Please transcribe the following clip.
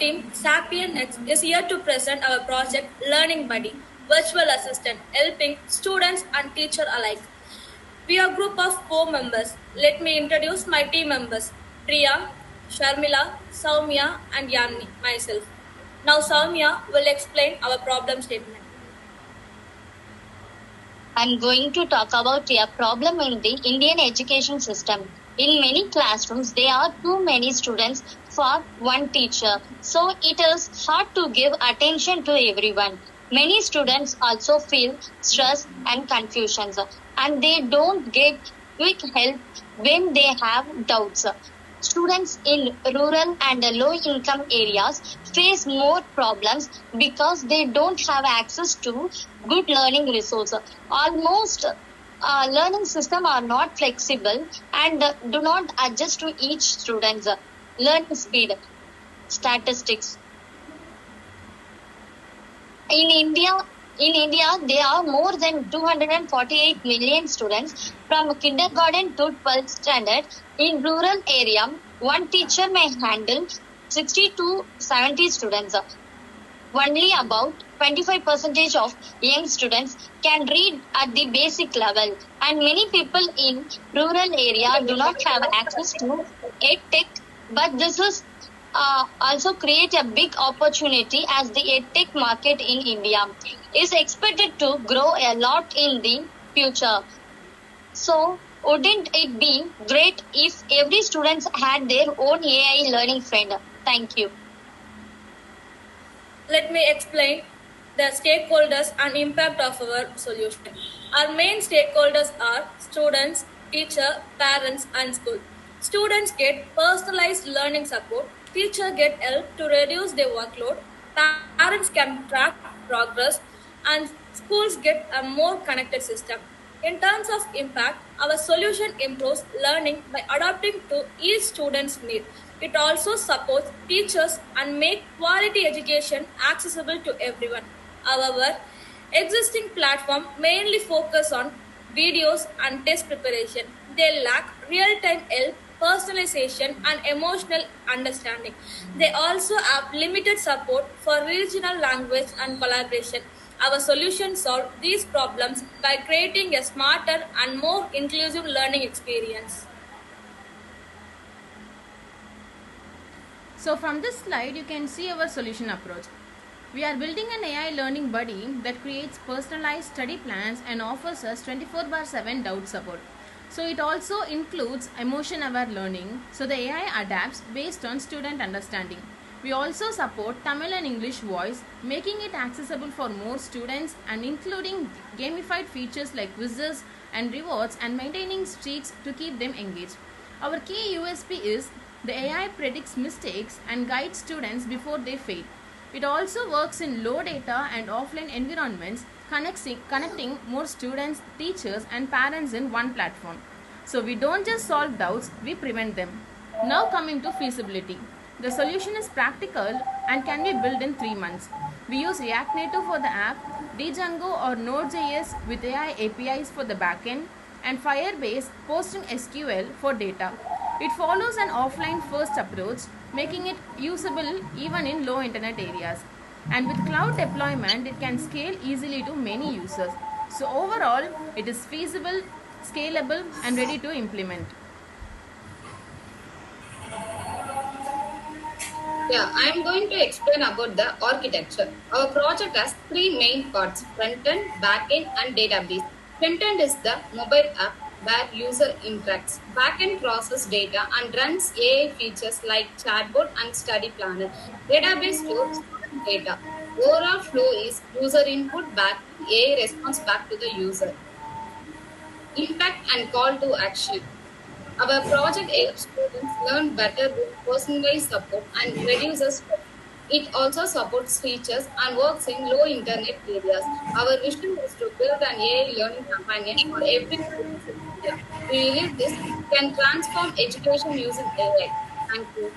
team Sapien X is here to present our project Learning Buddy, virtual assistant, helping students and teacher alike. We are a group of 4 members. Let me introduce my team members Priya, Sharmila, Soumya, and Yamni, myself. Now, Soumya will explain our problem statement. I'm going to talk about a problem in the Indian education system. In many classrooms, there are too many students for one teacher, so it is hard to give attention to everyone. Many students also feel stress and confusion, and they don't get quick help when they have doubts. Students in rural and low income areas face more problems because they don't have access to good learning resources. Almost learning system are not flexible and do not adjust to each student's learning speed. Statistics. In India, there are more than 248 million students from kindergarten to 12th standard. In rural area, one teacher may handle 60 to 70 students. Only about 25% of young students can read at the basic level, and many people in rural area do not have access to EdTech. But this is also create a big opportunity as the EdTech market in India is expected to grow a lot in the future. So, wouldn't it be great if every student had their own AI learning friend? Thank you. Let me explain the stakeholders and impact of our solution. Our main stakeholders are students, teacher, parents, and school. Students get personalized learning support, teachers get help to reduce their workload, parents can track progress, and schools get a more connected system. In terms of impact, our solution improves learning by adapting to each student's need. It also supports teachers and make quality education accessible to everyone. However, existing platforms mainly focus on videos and test preparation. They lack real-time help, personalization, and emotional understanding. They also have limited support for regional language and collaboration. Our solution solves these problems by creating a smarter and more inclusive learning experience. So from this slide, you can see our solution approach. We are building an AI learning buddy that creates personalized study plans and offers us 24/7 doubt support. So it also includes emotion-aware learning, so the AI adapts based on student understanding. We also support Tamil and English voice, making it accessible for more students and including gamified features like quizzes and rewards and maintaining streaks to keep them engaged. Our key USP is the AI predicts mistakes and guides students before they fail. It also works in low data and offline environments, connecting more students, teachers, and parents in one platform. So we don't just solve doubts, we prevent them. Now coming to feasibility. The solution is practical and can be built in 3 months. We use React Native for the app, Django or Node.js with AI APIs for the backend, and Firebase posting SQL for data. It follows an offline first approach, making it usable even in low internet areas. And with cloud deployment, it can scale easily to many users. So overall, it is feasible, scalable, and ready to implement. Yeah, I am going to explain about the architecture. Our project has 3 main parts: front-end, back-end, and database. Front-end is the mobile app where user interacts. Back-end processes data and runs AI features like chatbot and study planner. Database stores student data. Overall flow is user input back, AI response back to the user. Impact and call to action. Our project helps students learn better with personalized support and reduces stress. It also supports features and works in low internet areas. Our vision is to build an AI learning companion for every student in India. We believe this can transform education using AI. Thank you.